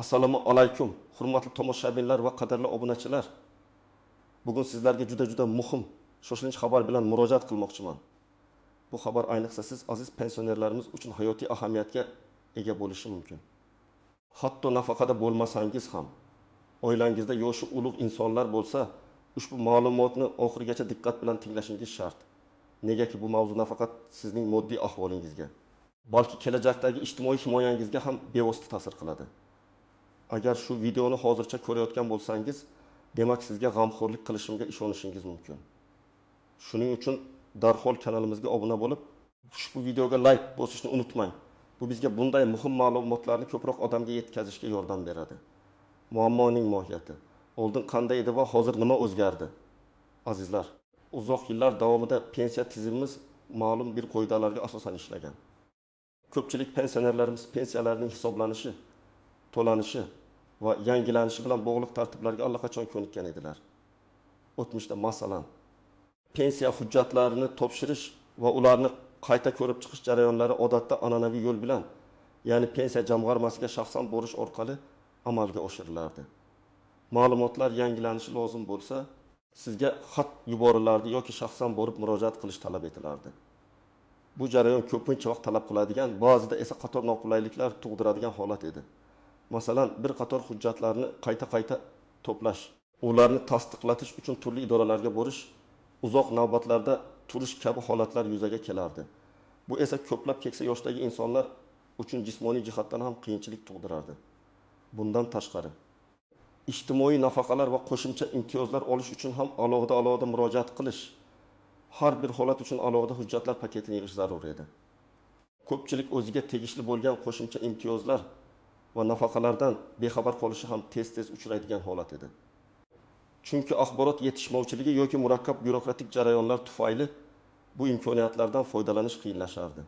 Assalomu alaykum, hurmatli tomoshabinlar va qadrli obunachilar. Bugun sizlarga juda muhim, shoshilinch xabar bilan murojaat qilmoqchiman. Bu xabar ayniqsa siz aziz pensionerlarimiz uchun hayotiy ahamiyatga ega bo'lishi mumkin. Hatto nafaqada bo'lmasangiz ham, oilangizda yoshi ulug' insonlar bo'lsa, ushbu ma'lumotni oxirigacha diqqat bilan tinglashingiz shart. Negaki bu mavzu nafaqat sizning moddiy ahvolingizga, balki kelajakdagi ijtimoiy himoyangizga ham bevosita ta'sir qiladi. Agar shu videoni hozircha ko'rayotgan bo'lsangiz, demak sizga g'amxo'rlik qilishimga ishonishingiz mumkin. Shuning uchun darhol kanalimizga obuna bo'lib, ushbu videoga like bosishni unutmang. Bu bizga bunday muhim ma'lumotlarni ko'proq odamga yetkazishga yordam beradi. Muammoning mohiyati, oldin qanday edi va hozir nima o'zgardi? Azizlar, uzoq yillar davomida pensiya tizimimiz ma'lum bir qoidalarga asosan ishlagan. Ko'pchilik pensionerlarimiz pensiyalarining hisoblanishi, to'lanishi va yangilanishi bilan bog'liq tartiblarga allaqachon ko'nikkan edilar. O'tmishda masalan, pensiya hujjatlarini topshirish va ularni qayta ko'rib chiqish jarayonlari odatda an'anaviy yo'l bilan, ya'ni pensiya jamg'armasiga shaxsan borish orqali amalga oshirilardi. Ma'lumotlar yangilanishi lozim bo'lsa, sizga xat yuborilardi yoki shaxsan borib murojaat qilish talab etilardi. Bu jarayon ko'pincha vaqt talab qiladigan, ba'zida esa qator noqulayliklar tug'diradigan holat edi. Masalan, bir qator hujjatlarni qayta to'plash, ularni tasdiqlatish uchun turli idoralarga borish, uzoq navbatlarda turish kabi holatlar yuzaga kelardi. Bu esa ko'plab keksa yoshdagi insonlar uchun jismoniy jihatdan ham qiyinchilik tug'dirardi. Bundan tashqari, ijtimoiy nafaqalar va qo'shimcha imtiyozlar olish uchun ham alohida murojaat qilish, har bir holat uchun alohida hujjatlar paketini yig'ish zarur edi. Ko'pchilik o'ziga tegishli bo'lgan qo'shimcha imtiyozlar va nafaqalardan bexabar qolishi ham tez uchraydigan holat edi. Chunki axborot yetishmovchiligi yoki murakkab byurokratik jarayonlar tufayli bu imkoniyatlardan foydalanish qiyinlashardi.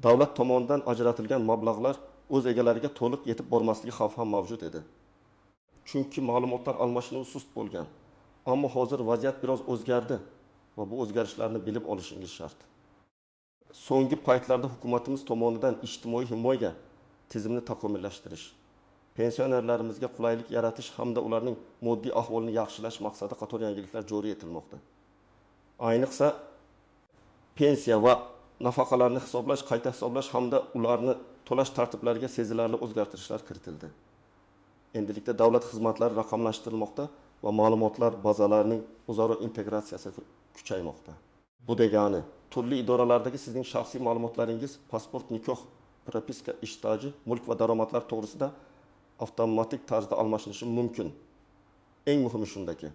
Davlat tomonidan ajratilgan mablag'lar o'z egalariga to'liq yetib bormasligi xavfi ham mavjud edi. Chunki ma'lumotlar almashinuvi sust bo'lgan. Ammo hozir vaziyat biroz o'zgardi va bu o'zgarishlarni bilib olishingiz shart. So'nggi paytlarda hukumatimiz tomonidan ijtimoiy himoya tizimni takomillashtirish, pensionerlarimizga qulaylik yaratish hamda ularning moddiy ahvolini yaxshilash maqsadida qator yangiliklar joriy etilmoqda. Ayniqsa, pensiya va nafaqalarni hisoblash, qayta hisoblash hamda ularni to'lash tartiblariga sezilarli o'zgartirishlar kiritildi. Endilikda davlat xizmatlari raqamlashtirilmoqda va ma'lumotlar bazalarining o'zaro integratsiyasi kuchaymoqda. Bu degani, turli idoralardagi sizning shaxsiy ma'lumotlaringiz, pasport, nikoh, propiska, ish staji, mulk va daromadlar to'g'risida avtomatik tarzda almashinishi mumkin. Eng muhimi shundaki,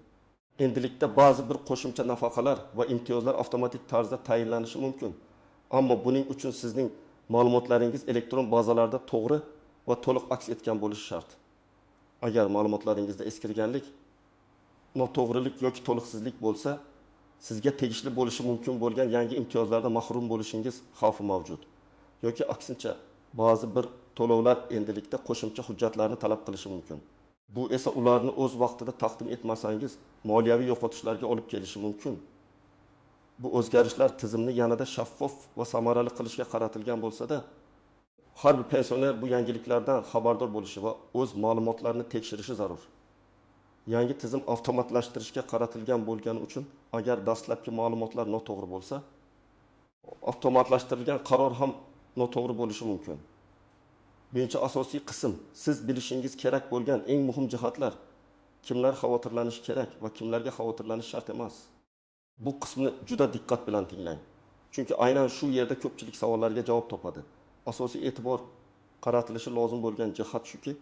endilikda ba'zi bir qo'shimcha nafaqalar va imtiyozlar avtomatik tarzda tayinlanishi mumkin. Ammo buning uchun sizning ma'lumotlaringiz elektron bazalarda to'g'ri va to'liq aks etgan bo'lishi shart. Agar ma'lumotlaringizda eskirganlik, noto'g'rilik yoki to'liqsizlik bo'lsa, sizga tegishli bo'lishi mumkin bo'lgan yangi imtiyozlardan mahrum bo'lishingiz xavfi mavjud. Yoki aksincha, ba'zi bir to'lovlar endilikda qo'shimcha hujjatlarni talab qilishi mumkin. Bu esa ularni o'z vaqtida taqdim etmasangiz, moliyaviy yo'qotishlarga olib kelishi mumkin. Bu o'zgarishlar tizimni yanada shaffof va samarali qilishga qaratilgan bo'lsa-da, har bir pensioner bu yangiliklardan xabardor bo'lishi va o'z ma'lumotlarini tekshirishi zarur. Yangi tizim avtomatlashtirishga qaratilgan bo'lgani uchun, agar dastlabki ma'lumotlar noto'g'ri bo'lsa, avtomatlashtirilgan qaror ham noto'g'ri bo'lishi mumkin. Birinchi asosiy qism, siz bilishingiz kerak bo'lgan eng muhim jihatlar, kimlar xavotirlanishi kerak va kimlarga xavotirlanish shart emas. Bu qismni juda diqqat bilan tinglang. Chunki aynan shu yerda ko'pchilik savollarga javob topadi. Asosiy e'tibor qaratilishi lozim bo'lgan jihat shuki,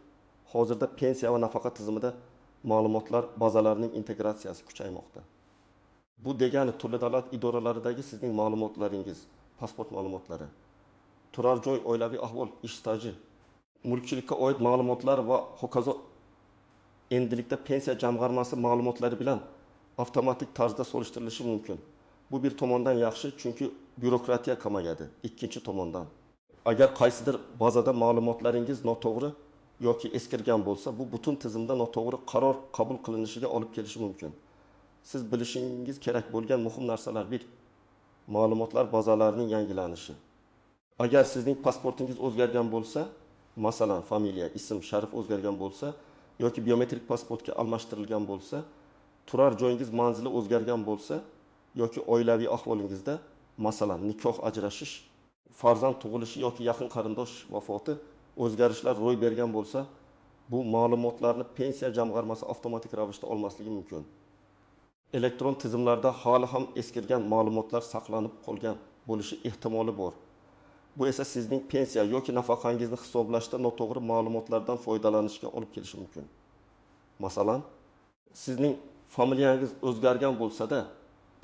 hozirda pensiya va nafaqa tizimida ma'lumotlar bazalarining integratsiyasi kuchaymoqda. Bu degani turli davlat idoralaridagi sizning ma'lumotlaringiz, pasport ma'lumotlari, turar joy, oilaviy ahvol, ish staji, mulkchilikka oid ma'lumotlar va hokazo endilikda pensiya jamg'armasi ma'lumotlari bilan avtomatik tarzda solishtirilishi mumkin. Bu bir tomondan yaxshi, chunki byurokratiya kamayadi. Ikkinchi tomondan, agar qaysidir bazada ma'lumotlaringiz noto'g'ri yoki eskirgan bo'lsa, bu butun tizimda noto'g'ri qaror qabul qilinishiga olib kelishi mumkin. Siz bilishingiz kerak bo'lgan muhim narsalar: 1. Ma'lumotlar bazalarining yangilanishi. Agar sizning pasportingiz o'zgargan bo'lsa, masalan familiya, ism, sharif o'zgargan bo'lsa yoki biometrik pasportga almashtirilgan bo'lsa, turar joyingiz manzili o'zgargan bo'lsa yoki oilaviy ahvolingizda, masalan nikoh, ajrashish, farzand tug'ilishi yoki yaqin qarindosh vafoti o'zgarishlar ro'y bergan bo'lsa, bu ma'lumotlarni pensiya jamg'armasi avtomatik ravishda olmasligi mumkin. Elektron tizimlarda hali ham eskirgan ma'lumotlar saqlanib qolgan bo'lishi ehtimoli bor. Bu esa sizning pensiya yoki nafaqangizni hisoblashda noto'g'ri ma'lumotlardan foydalanishga olib kelishi mumkin. Masalan, sizning familiyangiz o'zgargan bo'lsa-da,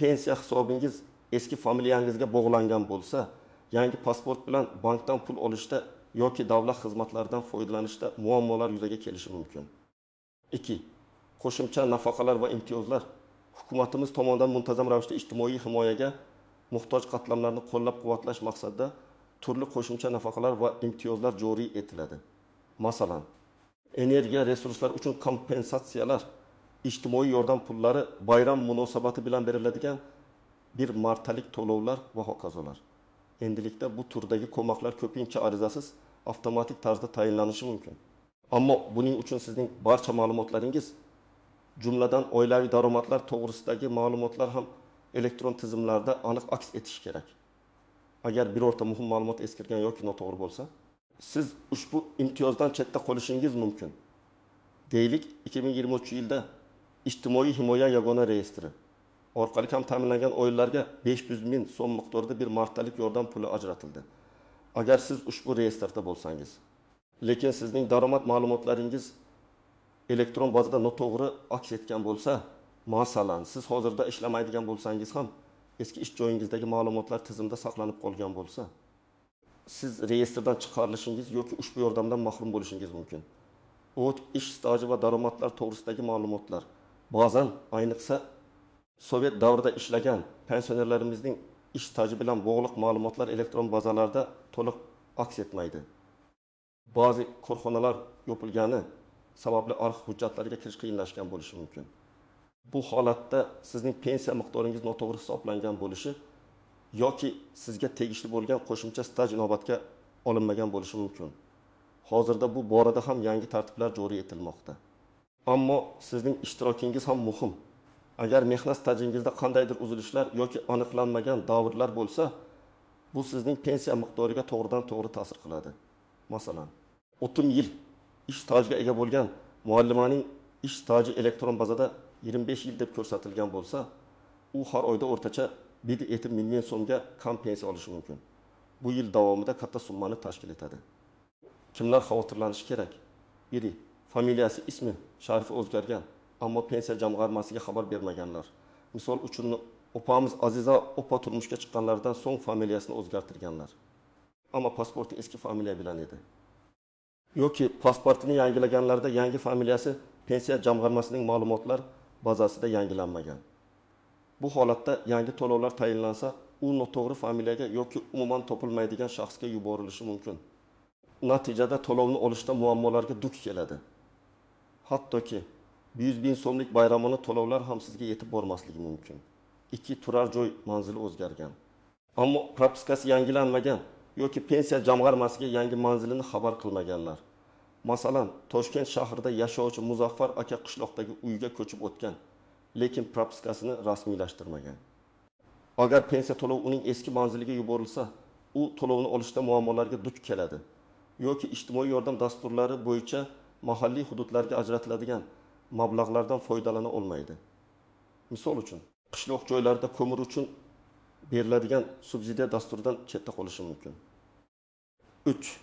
pensiya hisobingiz eski familiyangizga bog'langan bo'lsa, yangi pasport bilan bankdan pul olishda yoki davlat xizmatlaridan foydalanishda muammolar yuzaga kelishi mumkin. 2. Qo'shimcha nafaqalar va imtiyozlar. Hukumatimiz tomonidan muntazam ravishda ijtimoiy himoyaga muhtoj qatlamlarni qo'llab-quvvatlash maqsadida turli qo'shimcha nafaqalar va imtiyozlar joriy etiladi. Masalan, energiya resurslari uchun kompensatsiyalar, ijtimoiy yordam pullari, bayram munosabati bilan beriladigan bir martalik to'lovlar va hokazolar. Endilikda bu turdagi ko'maklar ko'pincha arizasiz avtomatik tarzda tayinlanishi mumkin. Ammo buning uchun sizning barcha ma'lumotlaringiz, jumladan oilaviy daromadlar to'g'risidagi ma'lumotlar ham elektron tizimlarda aniq aks etishi kerak. Agar birorta muhim ma'lumot eskirgan yoki noto'g'ri bo'lsa, siz ushbu imtiyozdan chetda qolishingiz mumkin. Deylik, 2023-yilda ijtimoiy himoya yagona reyestri orqali ham ta'minlangan oilalarga 500 ming so'm miqdorida bir martalik yordam puli ajratildi. Agar siz ushbu reyestrda bo'lsangiz, lekin sizning daromad ma'lumotlaringiz elektron bazada noto'g'ri aks etgan bo'lsa, masalan, siz hozirda ishlamaydigan bo'lsangiz ham eski ish joyingizdagi ma'lumotlar tizimda saqlanib qolgan bo'lsa, siz reyestrdan chiqarilishingiz yoki ushbu yordamdan mahrum bo'lishingiz mumkin. O't, ish staji va daromadlar to'g'risidagi ma'lumotlar ba'zan, ayniqsa Sovet davrida ishlagan pensionerlarimizning ish staji bilan bog'liq ma'lumotlar elektron bazalarda to'liq aks etmaydi. Ba'zi korxonalar yopilgani sababli arxiv hujjatlariga kirish qiyinlashgan bo'lishi mumkin. Bu holatda sizning pensiya miqdoringiz noto'g'ri hisoblangan bo'lishi yoki sizga tegishli bo'lgan qo'shimcha staj inobatga olinmagan bo'lishi mumkin. Hozirda bu borada ham yangi tartiblar joriy etilmoqda. Ammo sizning ishtirokingiz ham muhim. Agar mehnat stajingizda qandaydir uzilishlar yoki aniqlanmagan davrlar bo'lsa, bu sizning pensiya miqdoriga to'g'ridan-to'g'ri ta'sir qiladi. Masalan, 30 yil ish stajiga ega bo'lgan muallimaning ish staji elektron bazada 25 yil deb ko'rsatilgan bo'lsa, u har oyda o'rtacha 1,1 million so'mga kam pensiya olishi mumkin. Bu yil davomida katta summani tashkil etadi. Kimlar xavotirlanishi kerak? 1. Familiyasi, ismi, sharifi o'zgargan, ammo pensiya jamg'armasiga xabar bermaganlar. Misol uchun, opamiz Aziza opa turmushga chiqqanlardan so'ng familiyasini o'zgartirganlar. Ammo pasporti eski familiya bilan edi. Yoki pasportini yangilaganlarda yangi familiyasi pensiya jamg'armasining ma'lumotlar bazasida yangilanmagan. Bu holatda yangi to'lovlar tayinlansa, u noto'g'ri familiyaga yoki umuman topilmaydigan shaxsga yuborilishi mumkin. Natijada to'lovni olishda muammolarga duch keladi. Hattoki 100 ming so'mlik bayramona to'lovlar ham sizga yetib bormasligi mumkin. 2. Turar joy manzili o'zgargan, ammo propiskasi yangilanmagan yoki pensiya jamg'armasiga yangi manzilini xabar qilmaganlar. Masalan, Toshkent shahrida yashovchi Muzaffar aka qishloqdagi uyga ko'chib o'tgan, lekin propiskasini rasmiylashtirmagan. Agar pensiya to'lovi uning eski manziliga yuborilsa, u to'lovni olishda muammolarga duch keladi. Yoki ijtimoiy yordam dasturlari bo'yicha mahalliy hududlarga ajratiladigan mablag'lardan foydalana olmaydi. Misol uchun, qishloq joylarda ko'mir uchun beriladigan subsidiya dasturidan chetda qolishi mumkin. 3.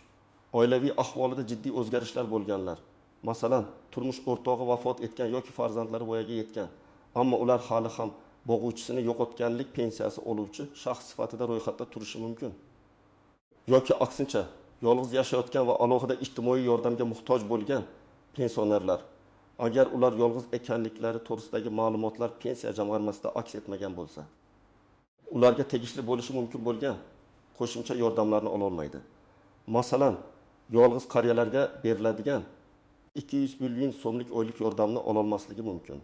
Oilaviy ahvolida jiddiy o'zgarishlar bo'lganlar. Masalan, turmush o'rtog'i vafot etgan yoki farzandlari voyaga yetgan, ammo ular hali ham boquvchisini yo'qotganlik pensiyasi oluvchi shaxs sifatida ro'yxatda turishi mumkin. Yoki aksincha, yolg'iz yashayotgan va alohida ijtimoiy yordamga muhtoj bo'lgan pensionerlar, agar ular yolg'iz ekanliklari to'g'risidagi ma'lumotlar pensiya jamg'armasida aks etmagan bo'lsa, ularga tegishli bo'lishi mumkin bo'lgan qo'shimcha yordamlarni ola olmaydi. Masalan, yolg'iz qariyalarga beriladigan 200 ming so'mlik oylik yordamni ola olmasligi mumkin.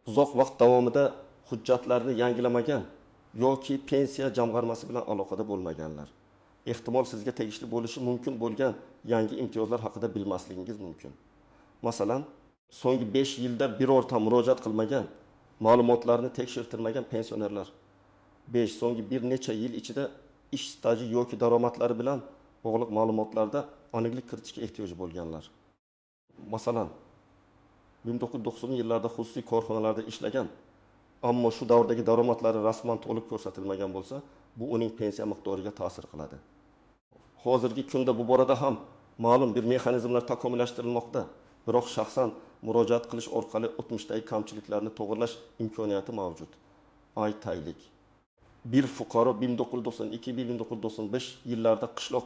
Uzoq vaqt davomida hujjatlarni yangilamagan yoki pensiya jamg'armasi bilan aloqada bo'lmaganlar. ehtimol sizga tegishli bo'lishi mumkin bo'lgan yangi imtiyozlar haqida bilmasligingiz mumkin. Masalan, so'nggi 5 yilda birorta murojaat qilmagan, ma'lumotlarni tekshirtirmagan pensionerlar so'nggi bir necha yil ichida ish staji yoki daromadlari bilan bog'liq ma'lumotlarda aniqlik kiritishga ehtiyoji bo'lganlar. Masalan, 1990 yillarda xususiy korxonalarda ishlagan, ammo shu davrdagi daromadlari rasman to'liq ko'rsatilmagan bo'lsa, bu uning pensiya miqdoriga ta'sir qiladi. Hozirgi kunda bu borada ham ma'lum bir mexanizmlar takomillashtirilmoqda, biroq shaxsan murojaat qilish orqali o'tmishdagi kamchiliklarni to'g'rilash imkoniyati mavjud. Aytaylik, bir fuqaro 1992-1995 yillarda qishloq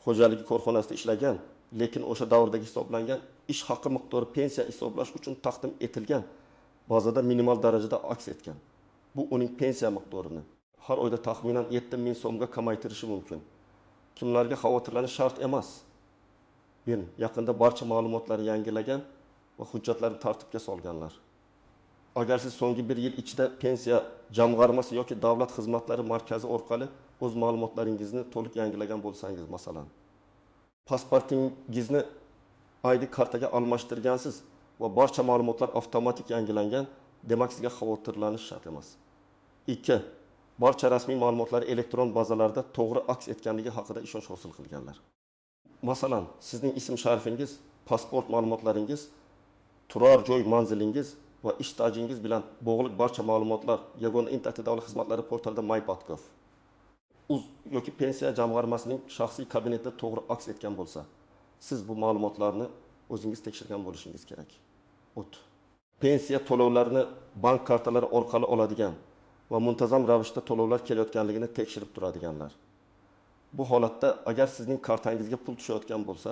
xo'jaligi korxonasida ishlagan, lekin o'sha davrdagi hisoblangan ish haqi miqdori pensiya hisoblash uchun taqdim etilgan bazada minimal darajada aks etgan. Bu uning pensiya miqdorini har oyda taxminan 7000 so'mga kamaytirishi mumkin. Kimlarga xavotirlanish shart emas. Men yaqinda barcha ma'lumotlarni yangilagan va hujjatlarni tartibga solganlar. Agar siz so'nggi 1 yil ichida pensiya jamg'armasi yoki davlat xizmatlari markazi orqali o'z ma'lumotlaringizni to'liq yangilagan bo'lsangiz, masalan, pasportingizni ID kartaga almashtirgansiz va barcha ma'lumotlar avtomatik yangilangan, demak sizga xavotirlanish shart emas. 2. Barcha rasmiy ma'lumotlar elektron bazalarda to'g'ri aks etganligi haqida ishonch hosil qilganlar. Masalan, sizning ism-sharifingiz, pasport ma'lumotlaringiz, turar joy manzilingiz va ish stajingiz bilan bog'liq barcha ma'lumotlar Yagona internet davlat xizmatlari portalida MyPatgov yoki pensiya jamg'armasining shaxsiy kabinetida to'g'ri aks etgan bo'lsa, siz bu ma'lumotlarni o'zingiz tekshirgan bo'lishingiz kerak. Pensiya to'lovlarini bank kartalari orqali oladigan va muntazam ravishda to'lovlar kelayotganligini tekshirib turadiganlar. Bu holatda agar sizning kartangizga pul tushayotgan bo'lsa,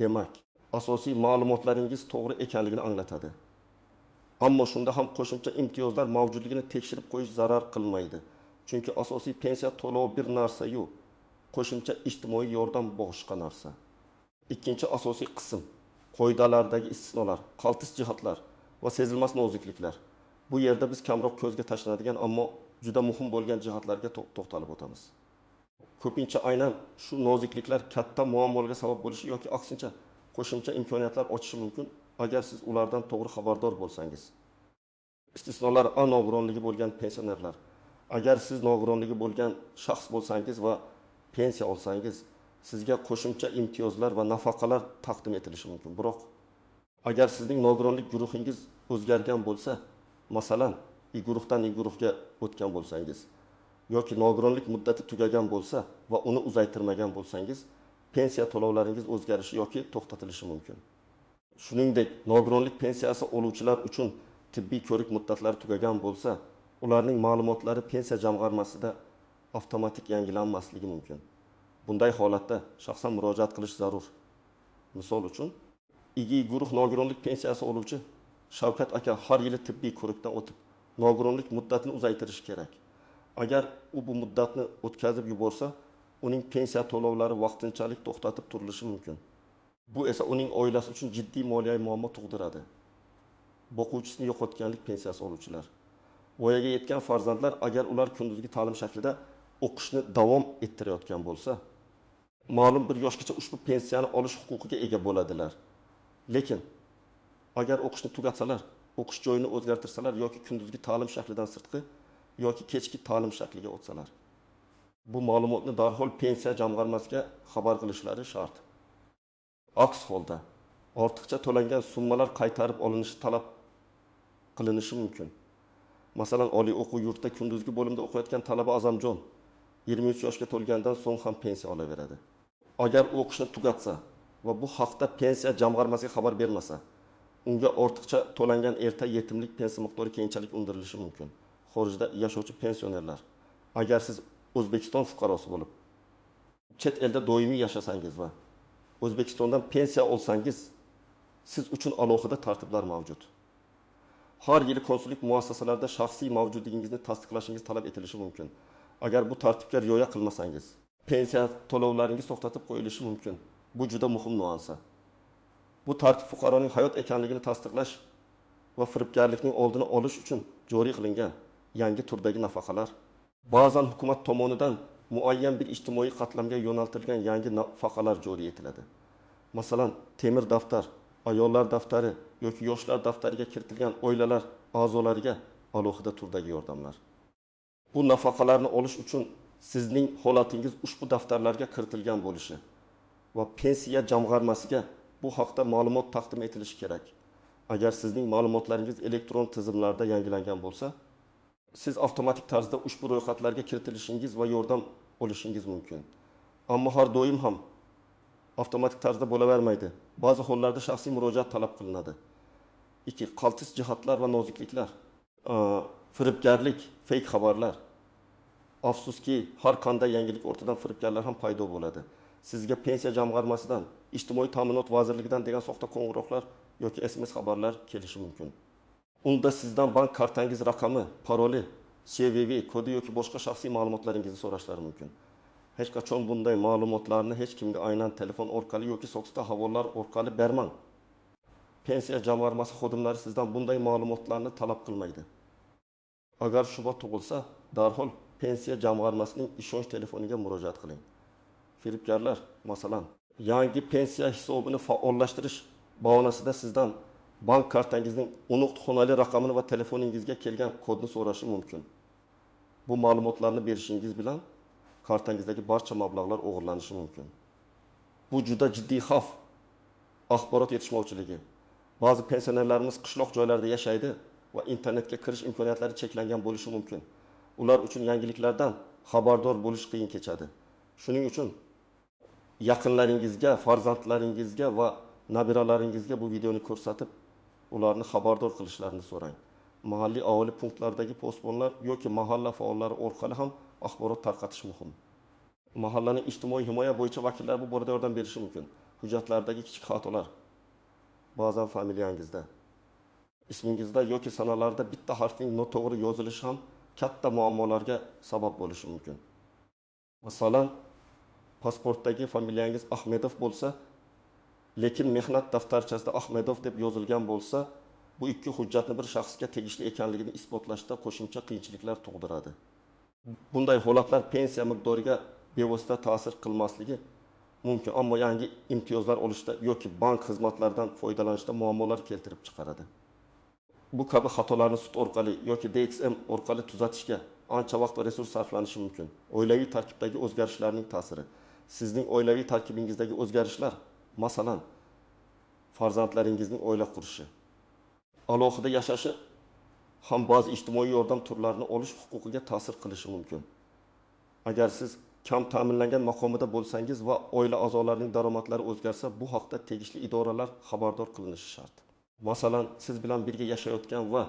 demak, asosiy ma'lumotlaringiz to'g'ri ekanligini anglatadi. Ammo shunda ham qo'shimcha imtiyozlar mavjudligini tekshirib qo'yish zarar qilmaydi. Chunki asosiy pensiya to'lovi bir narsa-yu, qo'shimcha ijtimoiy yordam boshqa narsa. Ikkinchi asosiy qism qoidalardagi istisnolar, qaltis jihatlar va sezilmas nozikliklar. Bu yerda biz kamroq ko'zga tashlanadigan, ammo juda muhim bo'lgan jihatlarga to'xtalib o'tamiz. Ko'pincha aynan shu nozikliklar katta muammolarga sabab bo'lishi yoki aksincha qo'shimcha imkoniyatlar ochishi mumkin agar siz ulardan to'g'ri xabardor bo'lsangiz. Istisnolar nogironligi bo'lgan pensionerlar. Agar siz nogironligi bo'lgan shaxs bo'lsangiz va pensiya olsangiz, sizga qo'shimcha imtiyozlar va nafaqalar taqdim etilishi mumkin. Biroq agar sizning nogironlik guruhingiz o'zgargan bo'lsa, masalan, guruhdan guruhga o'tgan bo'lsangiz yoki nogironlik muddati tugagan bo'lsa va uni uzaytirmagan bo'lsangiz, pensiya to'lovlaringiz o'zgarishi yoki to'xtatilishi mumkin. Shuningdek, nogironlik pensiyasi oluvchilar uchun tibbiy ko'rik muddatlari tugagan bo'lsa, ularning ma'lumotlari pensiya jamg'armasida avtomatik yangilanmasligi mumkin. Bunday holatda shaxsan murojaat qilish zarur. Misol uchun, guruh nogironlik pensiyasi oluvchi Shavkat aka har yili tibbiy ko'rikdan o'tib, nogironlik muddatini uzaytirishi kerak. Agar u bu muddatni o'tkazib yuborsa, uning pensiya to'lovlari vaqtinchalik to'xtatib turilishi mumkin. Bu esa uning oilasi uchun jiddiy moliyaviy muammo tug'diradi. Boquvchisini yo'qotganlik pensiyasi oluvchilar. Voyaga yetgan farzandlar agar ular kunduzgi ta'lim shaklida o'qishni davom ettirayotgan bo'lsa, ma'lum bir yoshgacha ushbu pensiyani olish huquqiga ega bo'ladilar. Lekin agar o'qishni tugatsalar, o'qish joyini o'zgartirsalar yoki kunduzgi ta'lim shaklidan sirtqi yoki kechki ta'lim shakliga o'tsalar, bu ma'lumotni darhol pensiya jamg'armasiga xabar qilishlari shart. Aks holda ortiqcha to'langan summalar qaytarib olinishi talab qilinishi mumkin. Masalan, oliy o'quv yurtida kunduzgi bo'limda o'qiyotgan talaba Azamjon 23 yoshga to'lgandan so'ng ham pensiya olaveradi. Agar o'qishni tugatsa va bu haqda pensiya jamg'armasiga xabar bermasa, unga ortiqcha to'langan erta yetimlik pensiya miqdori keyinchalik undirilishi mumkin. Xorijda yashovchi pensionerlar, agar siz O'zbekiston fuqarosi bo'lib, chet elda doimiy yashasangiz va O'zbekistondan pensiya olsangiz, siz uchun alohida tartiblar mavjud. Har yili konsullik muassasalarida shaxsiy mavjudligingizni tasdiqlashingiz talab etilishi mumkin. Agar bu tartibga rioya qilmasangiz, pensiya to'lovlaringiz to'xtatib qo'yilishi mumkin. Bu juda muhim nuansa. Bu tartib fuqaroning hayot ekanligini tasdiqlash va firibgarlikning oldini olish uchun joriy qilingan yangi turdagi nafaqalar. Ba'zan hukumat tomonidan muayyan bir ijtimoiy qatlamga yo'naltirilgan yangi nafaqalar joriy etiladi. Masalan, temir daftar, ayollar daftari yoki yoshlar daftariga kiritilgan oilalar a'zolariga alohida turdagi yordamlar. Bu nafaqalarni olish uchun sizning holatingiz ushbu daftarlarga kiritilgan bo'lishi va pensiya jamg'armasiga bu haqda ma'lumot taqdim etilishi kerak. Agar sizning ma'lumotlaringiz elektron tizimlarda yangilangan bo'lsa, siz avtomatik tarzda ushbu ro'yxatlarga kiritilishingiz va yordam olishingiz mumkin. Ammo har doim ham avtomatik tarzda bo'lavermaydi. Ba'zi hollarda shaxsiy murojaat talab qilinadi. 2. Qaltis jihatlar va nozikliklar. Firibgarlik, fake xabarlar. Afsuski, har qanday yangilik ortidan firibgarlar ham paydo bo'ladi. Sizga pensiya jamg'armasidan, ijtimoiy ta'minot vazirligidan degan soxta qo'ng'iroqlar yoki SMS xabarlar kelishi mumkin. Unda sizdan bank kartangiz raqami, paroli, CVV kodi yoki boshqa shaxsiy ma'lumotlaringizni so'rashlari mumkin. Hech qachon bunday ma'lumotlarni hech kimga aynan telefon orqali yoki soxta havolar orqali bermang. Pensiya jamg'armasi xodimlari sizdan bunday ma'lumotlarni talab qilmaydi. Agar shubha tug'ilsa, darhol pensiya jamg'armasining ishonch telefoniga murojaat qiling. Firibgarlar, masalan, yangi pensiya hisobini faollashtirish bahonasida sizdan bank kartangizning unuq xonali raqamini va telefoningizga kelgan kodni so'rashi mumkin. Bu ma'lumotlarni berishingiz bilan kartangizdagi barcha mablag'lar o'g'irlanishi mumkin. Bu juda jiddiy xavf. Axborot yetishmovchiligi. Ba'zi pensionerlarimiz qishloq joylarda yashaydi va internetga kirish imkoniyatlari cheklangan bo'lishi mumkin. Ular uchun yangiliklardan xabardor bo'lish qiyin kechadi. Shuning uchun yaqinlaringizga, farzandlaringizga va nabiralaringizga bu videoni ko'rsatib, ularni xabardor qilishlarini so'rang. Mahalliy aholi punktlaridagi postbonlar yoki mahalla faollari orqali ham axborot tarqatish muhim. Mahallaning ijtimoiy himoya bo'yicha vakillari bu borada yordam berishi mumkin. Hujjatlardagi kichik xatolar, ba'zan familiyangizda, ismingizda yoki sanalarda bitta harfning noto'g'ri yozilishi ham katta muammolarga sabab bo'lishi mumkin. Masalan, pasportdagi familiyangiz Ahmedov bo'lsa, lekin mehnat daftarchasida Ahmedov deb yozilgan bo'lsa, bu ikki hujjatni bir shaxsga tegishli ekanligini isbotlashda qo'shimcha qiyinchiliklar tug'diradi. Bunday holatlar pensiya miqdoriga bevosita ta'sir qilmasligi mumkin, ammo yangi imtiyozlar olishda yoki bank xizmatlaridan foydalanishda muammolar keltirib chiqaradi. Bu kabi xatolarni sud orqali yoki DXM orqali tuzatishga ancha vaqt va resurs sarflanishi mumkin. Oilaviy tarkibdagi o'zgarishlarning ta'siri. Sizning oilaviy tarkibingizdagi o'zgarishlar, masalan, farzandlaringizning oila qurishi, alohida yashashi ham ba'zi ijtimoiy yordam turlarini olish huquqiga ta'sir qilishi mumkin. Agar siz kam ta'minlangan maqomida bo'lsangiz va oila a'zolarining daromadlari o'zgarsa, bu haqda tegishli idoralar xabardor qilinishi shart. Masalan, siz bilan birga yashayotgan va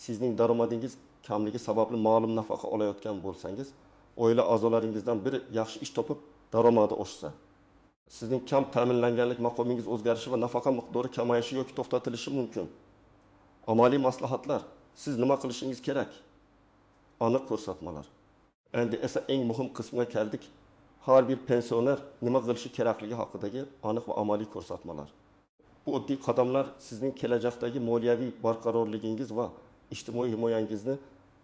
sizning daromadingiz kamligi sababli ma'lum nafaqa olayotgan bo'lsangiz, oila a'zolaringizdan biri yaxshi ish topib, daromadi oshsa, sizning kam ta'minlanganlik maqomingiz o'zgarishi va nafaqa miqdori kamayishi yoki to'xtatilishi mumkin. Amaliy maslahatlar, siz nima qilishingiz kerak? Aniq ko'rsatmalar. Endi esa eng muhim qismga keldik. Har bir pensioner nima qilishi kerakligi haqidagi aniq va amaliy ko'rsatmalar. Bu oddiy qadamlar sizning kelajakdagi moliyaviy barqarorligingiz va ijtimoiy himoyangizni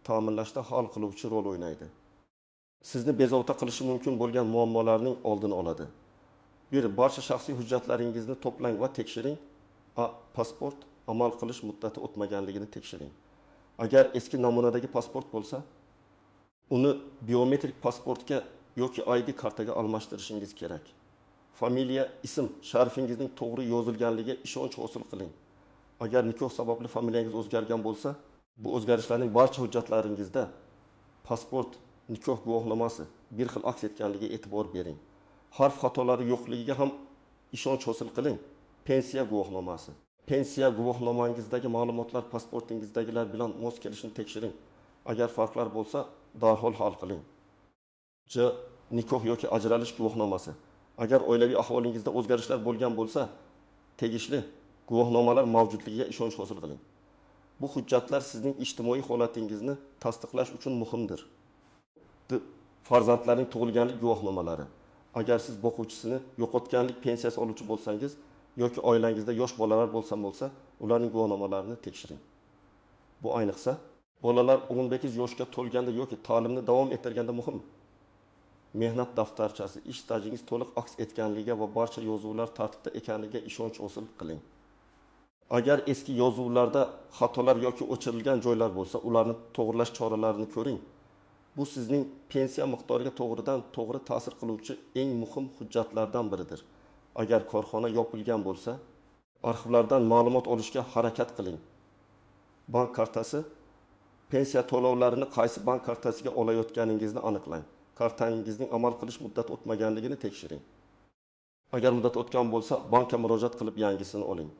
ta'minlashda hal qiluvchi rol o'ynaydi. Sizni bezovta qilishi mumkin bo'lgan muammolarning oldini oladi. Barcha shaxsiy hujjatlaringizni to'plang va tekshiring. Pasport amal qilish muddati o'tmaganligini tekshiring. Agar eski namunadagi pasport bo'lsa, uni biometrik pasportga yoki ID kartaga almashtirishingiz kerak. Familiya, ism, sharifingizning to'g'ri yozilganligiga ishonch hosil qiling. Agar nikoh sababli familiyangiz o'zgargan bo'lsa, bu o'zgarishlarning barcha hujjatlaringizda pasport, nikoh guvohnomasi bir xil aks etganligiga e'tibor bering. Harf xatolari yo'qligiga ham ishonch hosil qiling. Pensiya guvohnomasi. Pensiya guvohnomangizdagi ma'lumotlar pasportingizdagilar bilan mos kelishini tekshiring. Agar farqlar bo'lsa, darhol hal qiling. Nikoh yoki ajralish guvohnomasi. Agar oilaviy ahvolingizda o'zgarishlar bo'lgan bo'lsa, tegishli guvohnomalar mavjudligiga ishonch hosil qiling. Bu hujjatlar sizning ijtimoiy holatingizni tasdiqlash uchun muhimdir. Farzandlarning tug'ilganlik guvohnomalari. Agar siz boquvchisini yo'qotganlik pensiyasi oluvchi bo'lsangiz yoki oilangizda yosh bolalar bo'lsa, ularning guvohnomalarini tekshiring. Bu ayniqsa bolalar 18 yoshga to'lganda yoki ta'limni davom ettirganda muhim. mehnat daftarchasi, ish stajingiz to'liq aks etganligiga va barcha yozuvlar tartibda ekanligiga ishonch hosil qiling. Agar eski yozuvlarda xatolar yoki o'chirilgan joylar bo'lsa, ularni to'g'rilash choralarini ko'ring. Bu sizning pensiya miqdoriga to'g'ri ta'sir qiluvchi eng muhim hujjatlardan biridir. Agar korxona yopilgan bo'lsa, arxivlardan ma'lumot olishga harakat qiling. Bank kartasi, pensiya to'lovlarini qaysi bank kartasiga olayotganingizni aniqlang. Kartangizning amal qilish muddati o'tmaganligini tekshiring. Agar muddat o'tgan bo'lsa, bankka murojaat qilib yangisini oling.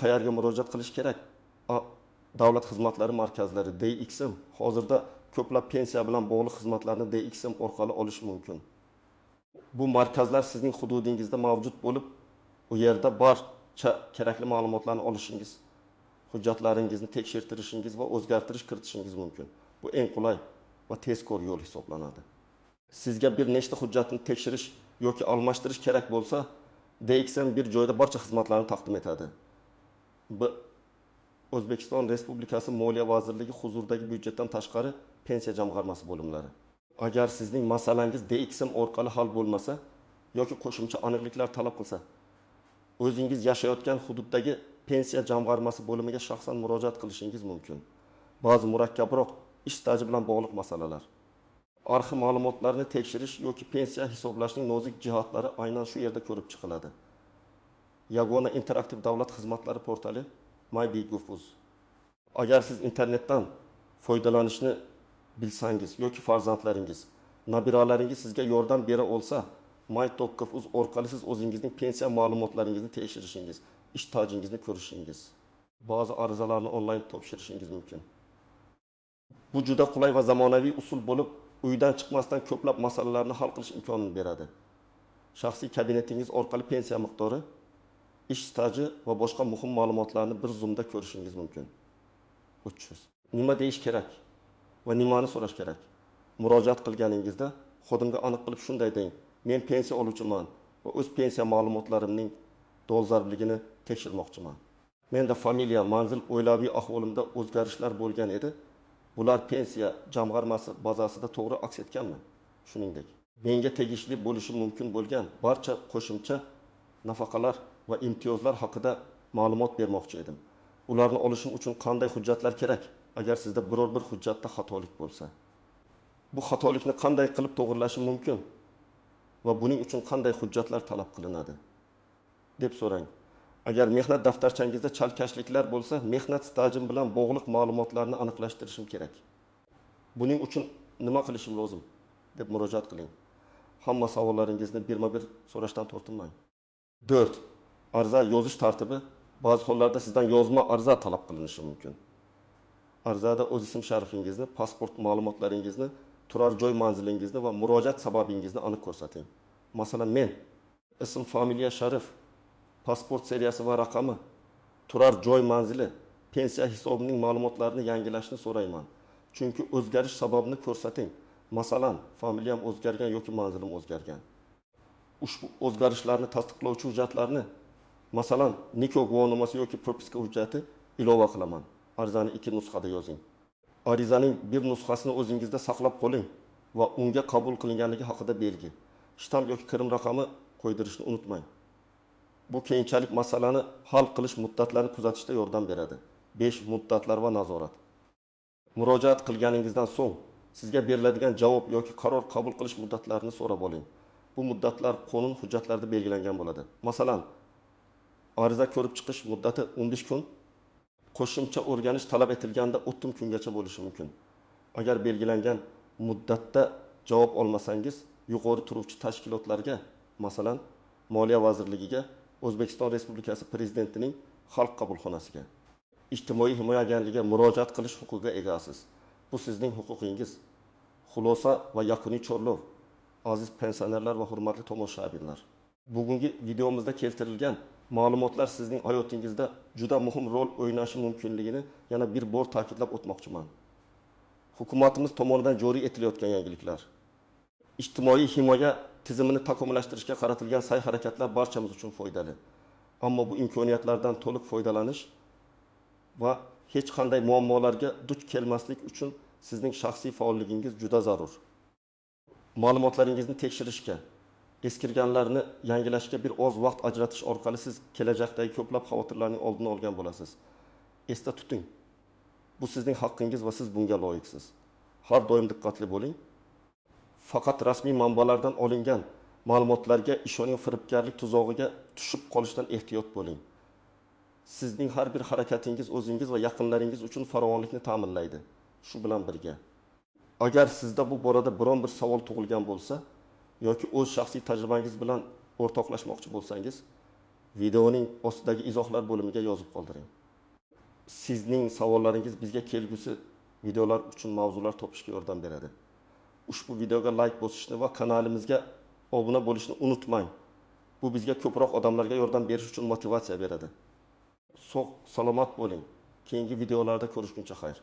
Qayerga murojaat qilish kerak? Davlat xizmatlari markazlari DXM. Hozirda ko'plab pensiya bilan bog'liq xizmatlarni DXM orqali olish mumkin. Bu markazlar sizning hududingizda mavjud bo'lib, u yerda barcha kerakli ma'lumotlarni olishingiz, hujjatlaringizni tekshirtirishingiz va o'zgartirish kiritishingiz mumkin. Bu eng qulay va tezkor yo'l hisoblanadi. Sizga bir nechta hujjatni tekshirish yoki almashtirish kerak bo'lsa, DXM bir joyda barcha xizmatlarni taqdim etadi. Bu O'zbekiston Respublikasi Moliya vazirligi huzuridagi byudjetdan tashqari pensiya jamg'armasi bo'limlari. Agar sizning masalangiz DXM orqali hal bo'lmasa yoki qo'shimcha aniqliklar talab qilsa, o'zingiz yashayotgan hududdagi pensiya jamg'armasi bo'limiga shaxsan murojaat qilishingiz mumkin. Ba'zi murakkabroq ish staji bilan bog'liq masalalar, arxiv ma'lumotlarini tekshirish yoki pensiya hisoblashning nozik jihatlari aynan shu yerda ko'rib chiqiladi. Yagona interaktiv davlat xizmatlari portali MyBigUfuz. Agar siz internetdan foydalanishni bilsangiz yoki farzandlaringiz, nabiralaringiz sizga yordam bera olsa, MyTalkUfuz orqali siz o'zingizning pensiya ma'lumotlaringizni tekshirishingiz, ish stajingizni ko'rishingiz, ba'zi arizalarni onlayn topshirishingiz mumkin. Bu juda qulay va zamonaviy usul bo'lib, uydan chiqmasdan ko'plab masalalarni hal qilish imkonini beradi. Shaxsiy kabinetingiz orqali pensiya miqdori, ish staji va boshqa muhim ma'lumotlarni bir zoomda ko'rishingiz mumkin. 300. Nima deyish kerak va nimani so'rash kerak? Murojaat qilganingizda xodimga aniq qilib shunday deng: men pensiya oluvchiman va o'z pensiya ma'lumotlarimning dolzarbligini tekshirmoqchiman. Menda familiya, manzil, oilaviy ahvolimda o'zgarishlar bo'lgan edi. Bular pensiya jamg'armasi bazasida to'g'ri aks etganmi? Shuningdek, menga tegishli bo'lishi mumkin bo'lgan barcha qo'shimcha nafaqalar va imtiyozlar haqida ma'lumot bermoqchi edim. Ularni olishim uchun qanday hujjatlar kerak? Agar sizda biror bir hujjatda xatolik bo'lsa, bu xatolikni qanday qilib to'g'rilashim mumkin va buning uchun qanday hujjatlar talab qilinadi deb so'rang. Agar mehnat daftarchangizda chalkashliklar bo'lsa, mehnat stajim bilan bog'liq ma'lumotlarni aniqlashtirishim kerak. Buning uchun nima qilishim lozim deb murojaat qiling. Hamma savollaringizni birma-bir so'rashdan tortinmang. 4. Ariza yozish tartibi. Ba'zi hollarda sizdan yozma ariza talab qilinishi mumkin. Arizada o'z ism-sharifingizni, pasport ma'lumotlaringizni, turar joy manzilingizni va murojaat sababingizni aniq ko'rsating. Masalan, men ism, familiya, sharif, pasport seriyasi va raqami, turar joy manzili, pensiya hisobining ma'lumotlarini yangilashni so'rayman. Chunki o'zgarish sababini ko'rsating. Masalan, familiyam o'zgargan yoki manzilim o'zgargan. Ushbu o'zgarishlarni tasdiqlovchi hujjatlarni, masalan, nikoh guvohnomasi yoki propiska hujjati ilova qilaman. Arizani 2 nusxada yozing. Arizaning bir nusxasini o'zingizda saqlab qoling va unga qabul qilinganligi haqida belgi, shtamp yoki kirim raqami qo'ydirishni unutmang. Bu keyinchalik masalani hal qilish muddatlarini kuzatishda yordam beradi. 5. Muddatlar va nazorat. Murojaat qilganingizdan so'ng sizga beriladigan javob yoki qaror qabul qilish muddatlarini so'rab oling. Bu muddatlar qonun hujjatlarida belgilangan bo'ladi. Masalan, ariza ko'rib chiqish muddati 15 kun, qo'shimcha o'rganish talab etilganda 30 kungacha bo'lishi mumkin. Agar belgilangan muddatda javob olmasangiz, yuqori turuvchi tashkilotlarga, masalan, Moliya vazirligiga, O'zbekiston Respublikasi Prezidentining Xalq qabulxonasiga, ijtimoiy himoya agentligi murojaat qilish huquqiga egasiz. Bu sizning huquqingiz. Xulosa va yakuniy chorlov. Aziz pensionerlar va hurmatli tomoshabinlar, bugungi videomizda keltirilgan ma'lumotlar sizning hayotingizda juda muhim rol o'ynashi mumkinligini yana bir bor ta'kidlab o'tmoqchiman. Hukumatimiz tomonidan joriy etilayotgan yangiliklar, ijtimoiy himoya tizimini takomillashtirishga qaratilgan sa'y-harakatlar barchamiz uchun foydali. Ammo bu imkoniyatlardan to'liq foydalanish va hech qanday muammolarga duch kelmaslik uchun sizning shaxsiy faolligingiz juda zarur. ma'lumotlaringizni tekshirishga, eskirganlarni yangilashga bir oz vaqt ajratish orqali siz kelajakdagi ko'plab xavotirlarning oldini olgan bo'lasiz. Esda tuting. Bu sizning haqqingiz va siz bunga loyiqsiz. Har doim diqqatli bo'ling. Faqat rasmiy manbalardan olingan ma'lumotlarga ishoning firibgarlik tuzog'iga tushib qolishdan ehtiyot bo'ling. Sizning har bir harakatingiz o'zingiz va yaqinlaringiz uchun farovonlikni ta'minlaydi. Shu bilan birga, agar sizda bu borada biron bir savol tug'ilgan bo'lsa yoki o'z shaxsiy tajribangiz bilan o'rtoqlashmoqchi bo'lsangiz, videoning ostidagi izohlar bo'limiga yozib qoldiring. Sizning savollaringiz bizga kelgusi videolar uchun mavzular topishga yordam beradi. Ushbu videoga like bosishni va kanalimizga obuna bo'lishni unutmang. Bu bizga ko'proq odamlarga yordam berish uchun motivatsiya beradi. Sog' salomat bo'ling. Keyingi videolarda ko'rishguncha xayr.